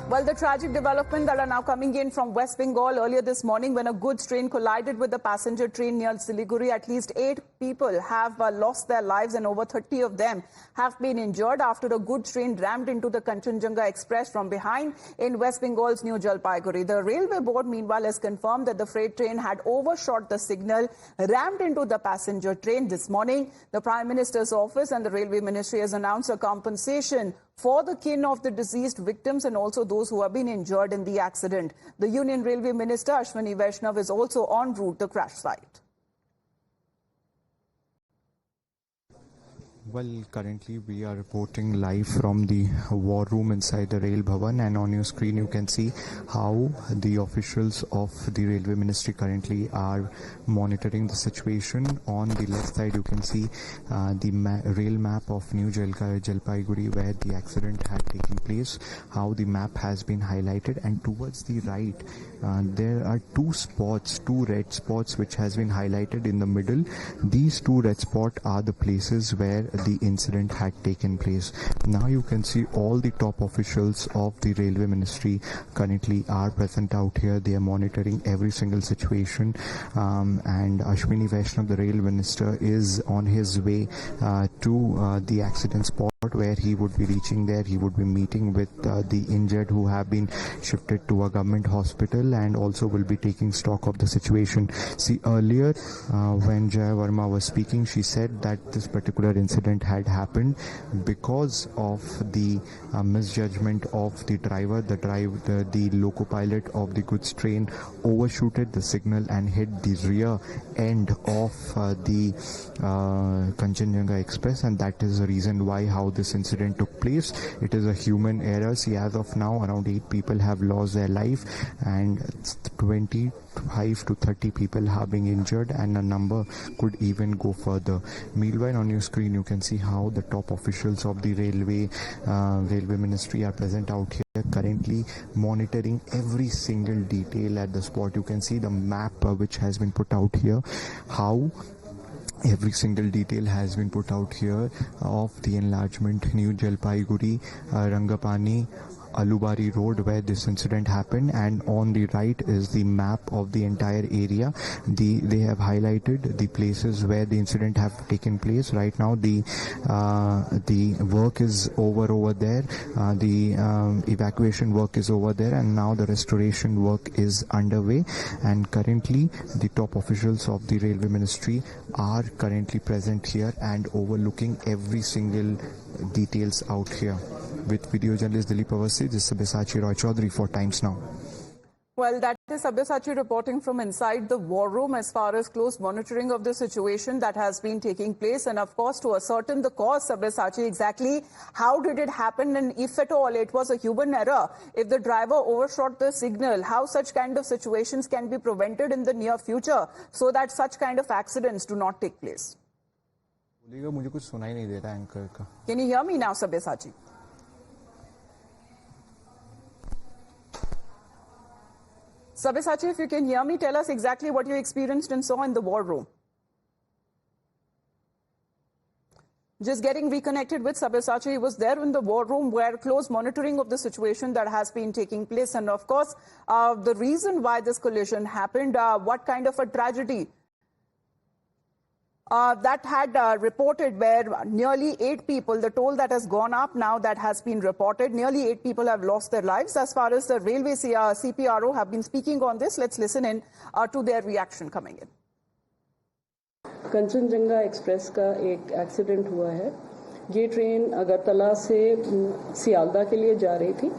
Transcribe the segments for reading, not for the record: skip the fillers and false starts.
Well, the tragic development that are now coming in from West Bengal earlier this morning when a goods train collided with the passenger train near Siliguri. At least 8 people have lost their lives and over 30 of them have been injured after a goods train rammed into the Kanchenjunga Express from behind in West Bengal's New Jalpaiguri. The Railway Board, meanwhile, has confirmed that the freight train had overshot the signal, rammed into the passenger train. This morning, the Prime Minister's office and the Railway Ministry has announced a compensation for the kin of the deceased victims and also those who have been injured in the accident. The Union Railway Minister Ashwini Vaishnav is also en route to the crash site. Well, currently we are reporting live from the war room inside the Rail Bhavan, and on your screen you can see how the officials of the Railway Ministry currently are monitoring the situation. On the left side you can see the rail map of New Jalpaiguri where the accident had taken place, how the map has been highlighted, and towards the right there are two red spots which has been highlighted in the middle. These two red spots are the places where the incident had taken place. Now you can see all the top officials of the Railway Ministry currently are present out here. They are monitoring every single situation, and Ashwini Vaishnav, the Rail Minister, is on his way to the accident spot, where he would be reaching there. He would be meeting with the injured who have been shifted to a government hospital, and also will be taking stock of the situation. See, earlier when Jaya Verma was speaking, she said that this particular incident had happened because of the misjudgment of the driver. The loco pilot of the goods train overshooted the signal and hit the rear end of the Kanchenjunga Express, and that is the reason how this incident took place. It is a human error. See, as of now, around 8 people have lost their life and 25 to 30 people have been injured, and a number could even go further. Meanwhile, on your screen you can see how the top officials of the Railway Ministry are present out here, currently monitoring every single detail at the spot. You can see the map which has been put out here, how every single detail has been put out here of the enlargement New Jalpaiguri, Rangapani, Alubari Road, where this incident happened, and on the right is the map of the entire area. They have highlighted the places where the incident have taken place. Right now the work is over there, the evacuation work is over there, and now the restoration work is underway, and currently the top officials of the Railway Ministry are currently present here and overlooking every single details out here. With video journalist Dilip Awasthi, this is Sabyasachi Roy Chaudhary for Times Now. Well, that is Sabyasachi reporting from inside the war room as far as close monitoring of the situation that has been taking place. And of course, to ascertain the cause, Sabyasachi, exactly how did it happen, and if at all it was a human error, if the driver overshot the signal, how such kind of situations can be prevented in the near future so that such kind of accidents do not take place. Can you hear me now, Sabyasachi? Sabyasachi, if you can hear me, tell us exactly what you experienced and saw in the war room. Just getting reconnected with Sabyasachi. He was there in the war room where close monitoring of the situation that has been taking place. And of course, the reason why this collision happened, what kind of a tragedy that had reported, where nearly 8 people, the toll that has gone up now that has been reported, nearly 8 people have lost their lives. As far as the railway CPRO have been speaking on this, let's listen in to their reaction coming in. Kanchenjunga express का एक accident हुआ है। ये train Agartala से सियालदा के लिए जा रही थी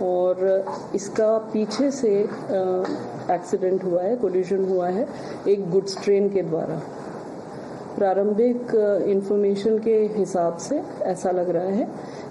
और इसका पीछे से एक्सीडेंट हुआ है, कोलिजन हुआ है एक गुड्स ट्रेन के द्वारा। प्रारंभिक इंफॉर्मेशन के हिसाब से ऐसा लग रहा है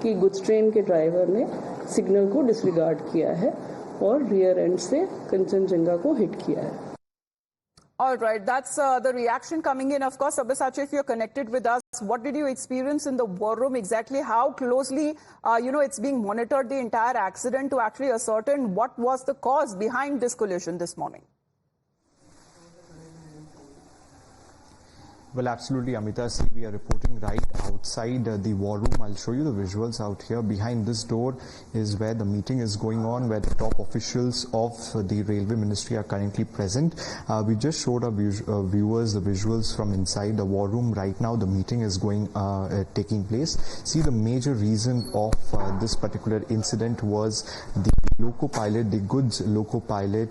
कि गुड्स ट्रेन के ड्राइवर ने सिग्नल को डिसरिगार्ड किया है और रियर एंड से कंचनजंगा को हिट किया है। All right, that's the reaction coming in. Of course, Sabyasachi, if you're connected with us, what did you experience in the war room exactly? How closely, it's being monitored, the entire accident, to actually ascertain what was the cause behind this collision this morning? Well, absolutely, Amita. See, we are reporting right outside the war room. I'll show you the visuals out here. Behind this door is where the meeting is going on, where the top officials of the Railway Ministry are currently present. We just showed our viewers the visuals from inside the war room. Right now, the meeting is taking place. See, the major reason of this particular incident was the loco pilot, the goods loco pilot,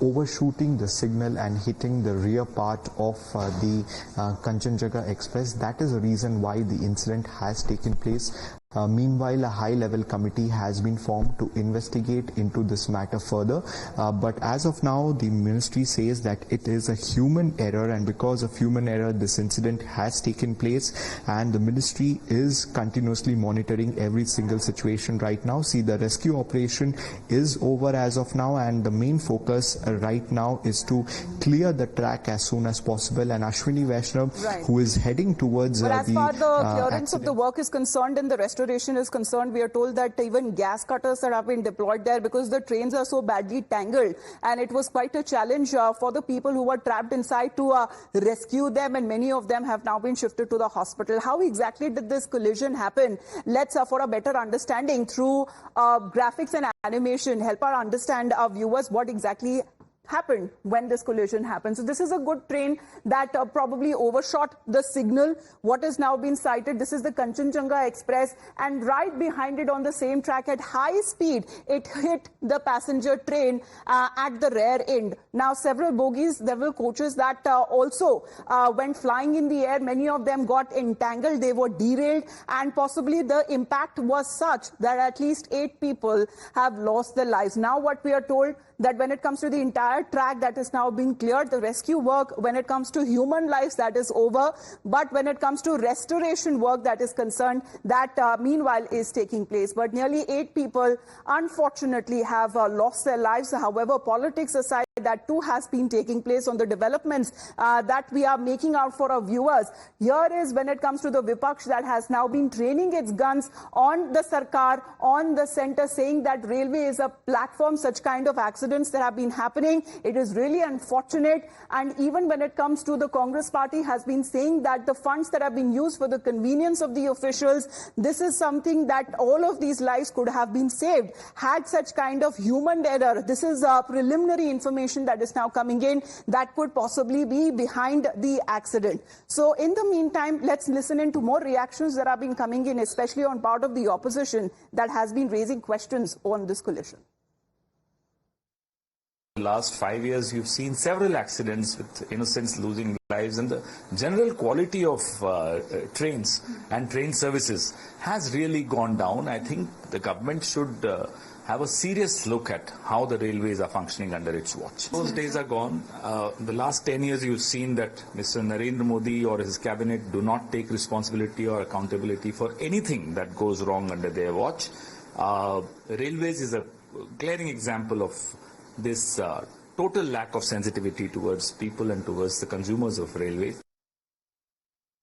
overshooting the signal and hitting the rear part of the Kanchenjunga Express. That is the reason why the incident has taken place. Meanwhile, a high-level committee has been formed to investigate into this matter further. But as of now, the ministry says that it is a human error, and because of human error, this incident has taken place. And the ministry is continuously monitoring every single situation right now. See, the rescue operation is over as of now, and the main focus right now is to clear the track as soon as possible. And Ashwini Vaishnav, who is heading towards but as far the clearance of the accident. work is concerned and the restoration is concerned, we are told that even gas cutters that have been deployed there because the trains are so badly tangled, and it was quite a challenge for the people who were trapped inside to rescue them, and many of them have now been shifted to the hospital. How exactly did this collision happen? Let's, for a better understanding through graphics and animation, help our understand our viewers what exactly happened when this collision happened. So this is a good train that probably overshot the signal. What has now been sighted, this is the Kanchenjunga Express, and right behind it on the same track at high speed, it hit the passenger train at the rear end. Now several bogies, several coaches that also went flying in the air, many of them got entangled, they were derailed, and possibly the impact was such that at least 8 people have lost their lives. Now what we are told, that when it comes to the entire track that is now being cleared, the rescue work, when it comes to human lives, that is over. But when it comes to restoration work that is concerned, that meanwhile is taking place. But nearly 8 people, unfortunately, have lost their lives. However, politics aside, that too has been taking place on the developments that we are making out for our viewers. Here is when it comes to the Vipaksh that has now been training its guns on the Sarkar, on the centre, saying that railway is a platform. Such kind of accidents that have been happening, it is really unfortunate. And even when it comes to the Congress party has been saying that the funds that have been used for the convenience of the officials, this is something that all of these lives could have been saved had such kind of human error. This is preliminary information that is now coming in that could possibly be behind the accident. So in the meantime, let's listen in to more reactions that have been coming in, especially on part of the opposition that has been raising questions on this collision. The last 5 years, you've seen several accidents with innocents losing lives, and the general quality of trains and train services has really gone down. I think the government should have a serious look at how the railways are functioning under its watch. Those days are gone. The last 10 years, you've seen that Mr. Narendra Modi or his cabinet do not take responsibility or accountability for anything that goes wrong under their watch. Railways is a glaring example of this total lack of sensitivity towards people and towards the consumers of railways.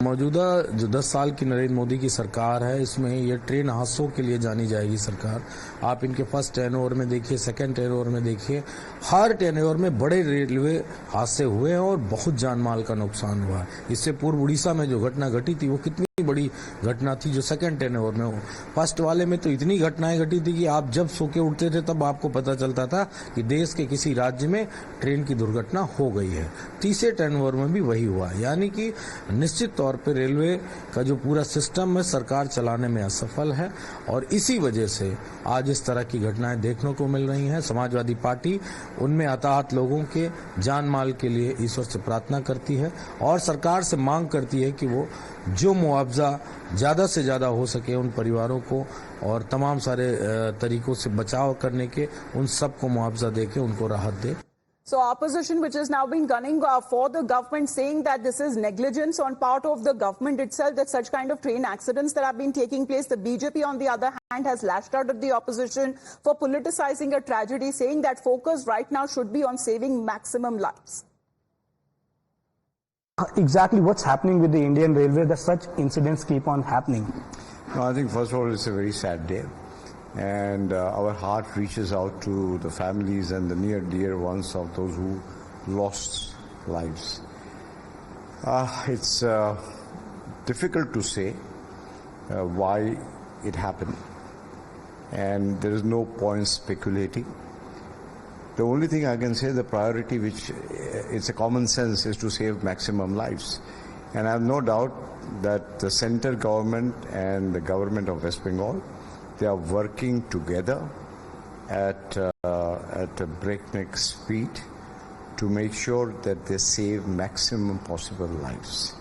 मौजूदा जो 10 साल की नरेंद्र मोदी की सरकार है, इसमें ये train हादसों के लिए जानी जाएगी सरकार। आप इनके फर्स्ट टेनओवर में देखिए, सेकंड टेनओवर में देखिए, हर टेनओवर में बड़े रेलवे हादसे हुए हैं और बहुत जान माल का नुकसान हुआ है। इससे पूर्व उड़ीसा में जो घटना घटी थी वो कितनी बड़ी घटना थी जो सेकंड टेनओवर में हो। फर्स्ट वाले में तो इतनी घटनाएं घटी थी कि आप जब सो के उठते थे तब आपको पता चलता था कि देश के किसी राज्य में ट्रेन की दुर्घटना हो गई है। तीसरे टेनओवर में भी वही हुआ, यानी कि निश्चित तौर पर रेलवे का जो पूरा सिस्टम है सरकार चलाने में असफल है और इसी वजह से आज इस तरह की घटनाएं देखने को मिल रही हैं। समाजवादी पार्टी उनमें हताहत लोगों के जान माल के लिए ईश्वर से प्रार्थना करती है और सरकार से मांग करती है कि वो जो मुआवजा ज़्यादा से ज़्यादा हो सके उन परिवारों को और तमाम सारे तरीकों से बचाव करने के उन सबको मुआवजा देके उनको राहत दे। So opposition, which has now been gunning for the government, saying that this is negligence on part of the government itself, that such kind of train accidents that have been taking place. The BJP, on the other hand, has lashed out at the opposition for politicizing a tragedy, saying that focus right now should be on saving maximum lives. Exactly what's happening with the Indian Railway, that such incidents keep on happening? No, I think first of all it's a very sad day, and our heart reaches out to the families and the near dear ones of those who lost lives. It's difficult to say why it happened, and there is no point speculating. The only thing I can say, the priority, which it's a common sense, is to save maximum lives. And I have no doubt that the central government and the government of West Bengal, they are working together at a breakneck speed to make sure that they save maximum possible lives.